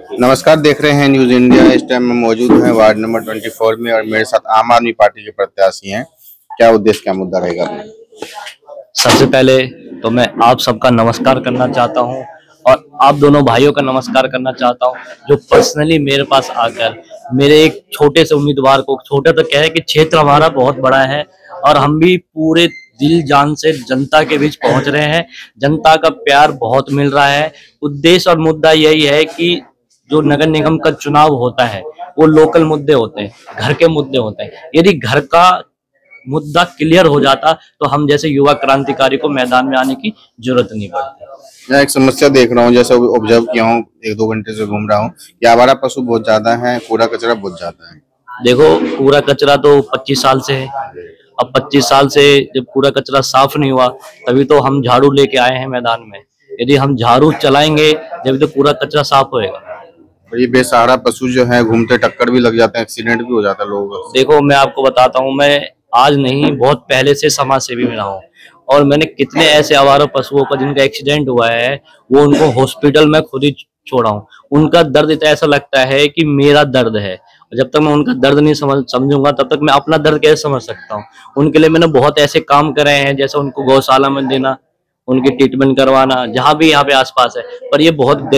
नमस्कार, देख रहे हैं न्यूज इंडिया। इस टाइम में मौजूद हैं वार्ड नंबर 24 में और मेरे साथ आम आदमी पार्टी के प्रत्याशी हैं। क्या उद्देश्य, क्या मुद्दा रहेगा? सबसे पहले तो मैं आप सबका नमस्कार करना चाहता हूं और आप दोनों भाइयों का नमस्कार करना चाहता हूं जो पर्सनली मेरे पास आकर मेरे एक छोटे से उम्मीदवार को, छोटा तो क्या है कि क्षेत्र हमारा बहुत बड़ा है और हम भी पूरे दिल जान से जनता के बीच पहुंच रहे हैं। जनता का प्यार बहुत मिल रहा है। उद्देश्य और मुद्दा यही है कि जो नगर निगम का चुनाव होता है वो लोकल मुद्दे होते हैं, घर के मुद्दे होते हैं। यदि घर का मुद्दा क्लियर हो जाता तो हम जैसे युवा क्रांतिकारी को मैदान में आने की जरूरत नहीं पड़ती। मैं एक समस्या देख रहा हूँ, जैसे ऑब्जर्व किया हूँ, 1-2 घंटे से घूम रहा हूँ कि आवारा पशु बहुत ज्यादा है, कूड़ा कचरा बहुत ज्यादा है। देखो, कूड़ा कचरा तो 25 साल से है। अब 25 साल से जब कूड़ा कचरा साफ नहीं हुआ तभी तो हम झाड़ू लेके आए हैं मैदान में। यदि हम झाड़ू चलाएंगे जब तो कूड़ा कचरा साफ होएगा। और ये बेसहारा पशु जो है घूमते टक्कर भी लग जाते हैं, एक्सीडेंट भी हो जाता है लोगों को। देखो, मैं आपको बताता हूँ, मैं आज नहीं बहुत पहले से समाज सेवी में रहा हूँ और मैंने कितने ऐसे आवारा पशुओं का जिनका एक्सीडेंट हुआ है वो उनको हॉस्पिटल में खुद ही छोड़ा हूँ। उनका दर्द इतना ऐसा लगता है कि मेरा दर्द है। जब तक मैं उनका दर्द नहीं समझूंगा तब तक मैं अपना दर्द कैसे समझ सकता हूँ। उनके लिए मैंने बहुत ऐसे काम करे हैं, जैसे उनको गौशाला में देना, उनकी ट्रीटमेंट करवाना, जहाँ भी यहाँ पे आसपास है। पर ये बहुत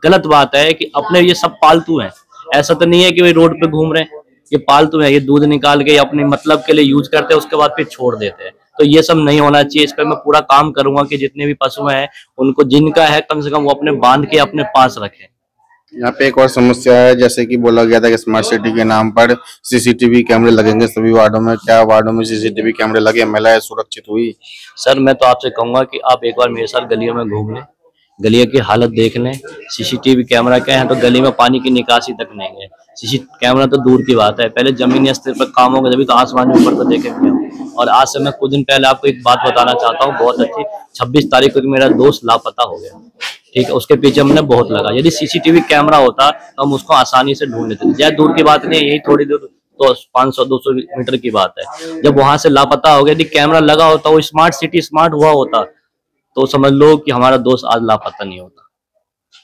गलत बात है कि अपने ये सब पालतू हैं। ऐसा तो नहीं है कि वे रोड पे घूम रहे हैं, ये पालतू है। ये दूध निकाल के अपने मतलब के लिए यूज करते हैं, उसके बाद फिर छोड़ देते हैं। तो ये सब नहीं होना चाहिए। इस पर मैं पूरा काम करूंगा कि जितने भी पशु हैं उनको जिनका है कम से कम वो अपने बांध के अपने पास रखें। यहाँ पे एक और समस्या है, जैसे कि बोला गया था कि स्मार्ट सिटी के नाम पर सीसीटीवी कैमरे लगेंगे सभी वार्डों में। क्या वार्डों में सीसीटीवी कैमरे लगे, महिलाएं सुरक्षित हुई? सर, मैं तो आपसे कहूंगा कि आप एक बार मेरे साथ गलियों में घूम लें, गलियों की हालत देख लें। सीसीटीवी कैमरा क्या है तो गली में पानी की निकासी तक नहीं है। सीसी कैमरा तो दूर की बात है, पहले जमीनी स्तर पर काम होगा जब तो आसमान में ऊपर को देखेंगे। और आज से मैं कुछ दिन पहले आपको एक बात बताना चाहता हूँ, बहुत अच्छी। 26 तारीख को मेरा दोस्त लापता हो गया, ठीक है। उसके पीछे हमने बहुत लगा। यदि सीसीटीवी कैमरा होता तो हम उसको आसानी से ढूंढ लेते। ज्यादा दूर की बात नहीं है, यही थोड़ी दूर तो 500-200 मीटर की बात है। जब वहां से लापता हो गया, यदि कैमरा लगा होता, वो स्मार्ट सिटी स्मार्ट हुआ होता तो समझ लो कि हमारा दोस्त आज लापता नहीं होता।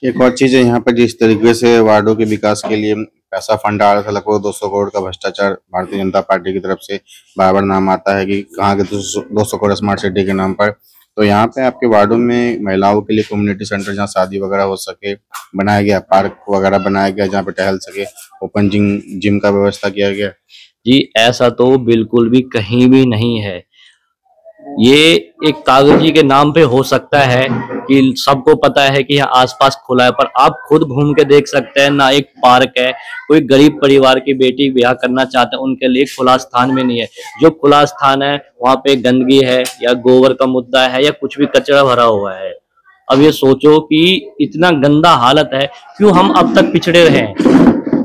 एक और चीज है, यहाँ पर जिस तरीके से वार्डों के विकास के लिए पैसा फंड आ रहा था, लगभग 200 करोड़ का भ्रष्टाचार भारतीय जनता पार्टी की तरफ से बार-बार नाम आता है कि कहाँ के 200 करोड़ स्मार्ट सिटी के नाम पर। तो यहाँ पे आपके वार्डों में महिलाओं के लिए कम्युनिटी सेंटर, जहाँ शादी वगैरह हो सके, बनाया गया, पार्क वगैरह बनाया गया जहाँ पे टहल सके, ओपन जिम का व्यवस्था किया गया? जी, ऐसा तो बिल्कुल भी कहीं भी नहीं है। ये एक कागजी के नाम पे हो सकता है कि सबको पता है कि यहाँ आसपास खुला है, पर आप खुद घूम के देख सकते हैं ना। एक पार्क है, कोई गरीब परिवार की बेटी ब्याह करना चाहते हैं उनके लिए खुला स्थान में नहीं है। जो खुला स्थान है वहां पे गंदगी है या गोबर का मुद्दा है या कुछ भी कचरा भरा हुआ है। अब ये सोचो कि इतना गंदा हालत है, क्यों हम अब तक पिछड़े रहे हैं?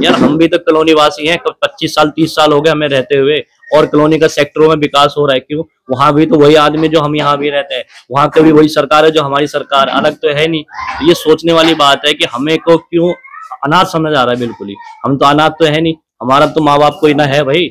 यार, हम भी तो कॉलोनी वासी हैं, 25 साल 30 साल हो गए हमें रहते हुए, और कॉलोनी का सेक्टरों में विकास हो रहा है। क्यों? वहां भी तो वही आदमी जो हम यहाँ भी रहते हैं, वहां का भी वही सरकार है जो हमारी सरकार, अलग तो है नहीं। तो ये सोचने वाली बात है कि हमें को क्यों अनाथ समझ आ रहा है। बिल्कुल ही हम तो अनाथ तो है नहीं, हमारा तो माँ बाप कोई ना है भाई।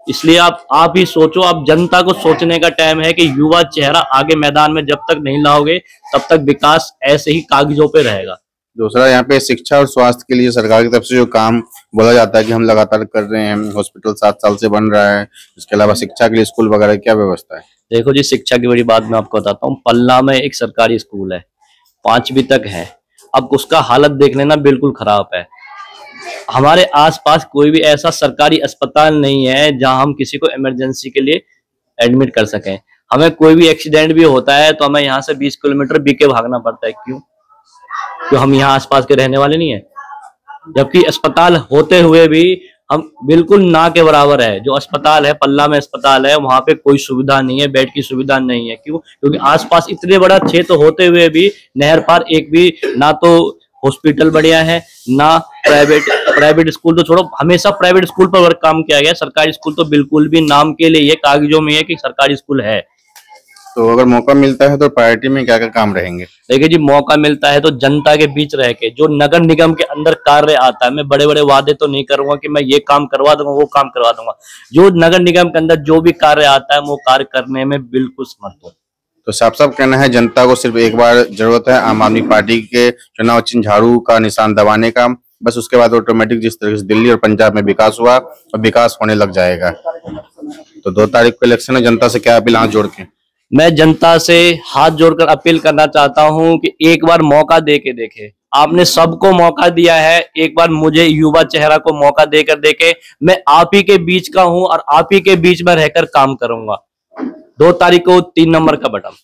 इसलिए आप ही सोचो। आप जनता को सोचने का टाइम है कि युवा चेहरा आगे मैदान में जब तक नहीं लाओगे तब तक विकास ऐसे ही कागजों पे रहेगा। दूसरा, यहाँ पे शिक्षा और स्वास्थ्य के लिए सरकार की तरफ से जो काम बोला जाता है कि हम लगातार कर रहे हैं, हॉस्पिटल 7 साल से बन रहा है, इसके अलावा शिक्षा के लिए स्कूल वगैरह क्या व्यवस्था है? देखो जी, शिक्षा की बड़ी बात मैं आपको बताता हूँ। पल्ला में एक सरकारी स्कूल है, 5वीं तक है। अब उसका हालत देख लेना, बिल्कुल खराब है। हमारे आसपास कोई भी ऐसा सरकारी अस्पताल नहीं है जहां हम किसी को इमरजेंसी के लिए एडमिट कर सकें। हमें कोई भी एक्सीडेंट भी होता है तो हमें यहाँ से 20 किलोमीटर बीके भागना पड़ता है। क्यों? क्यों हम यहाँ आसपास के रहने वाले नहीं है? जबकि अस्पताल होते हुए भी हम बिल्कुल ना के बराबर है। जो अस्पताल है, पल्ला में अस्पताल है, वहां पे कोई सुविधा नहीं है, बेड की सुविधा नहीं है। क्यों? क्योंकि आसपास इतने बड़ा क्षेत्र होते हुए भी नहर पार एक भी ना तो हॉस्पिटल बढ़िया है ना प्राइवेट स्कूल तो छोड़ो, हमेशा प्राइवेट स्कूल पर वर्क काम किया गया। सरकारी स्कूल तो बिल्कुल भी नाम के लिए, कागजों में है कि सरकारी स्कूल है। तो अगर मौका मिलता है तो प्रायोरिटी में क्या क्या काम रहेंगे? देखिए जी, मौका मिलता है तो जनता के बीच रह के जो नगर निगम के अंदर कार्य आता है, मैं बड़े बड़े वादे तो नहीं करूंगा कि मैं ये काम करवा दूंगा वो काम करवा दूंगा। जो नगर निगम के अंदर जो भी कार्य आता है वो कार्य करने में बिल्कुल समर्थ हूँ। तो साफ साफ कहना है जनता को सिर्फ एक बार जरूरत है आम आदमी पार्टी के चुनाव चिन्ह झाड़ू का निशान दबाने का, बस उसके बाद ऑटोमेटिक जिस तरीके से दिल्ली और पंजाब में विकास हुआ और विकास होने लग जाएगा। तो 2 तारीख को इलेक्शन है, जनता से क्या अपील हाथ जोड़ के? मैं जनता से हाथ जोड़कर अपील करना चाहता हूं कि एक बार मौका दे के देखे। आपने सबको मौका दिया है, एक बार मुझे युवा चेहरा को मौका देकर देखे। मैं आप ही के बीच का हूं और आप ही के बीच में रहकर काम करूंगा। 2 तारीख को 3 नंबर का बटन।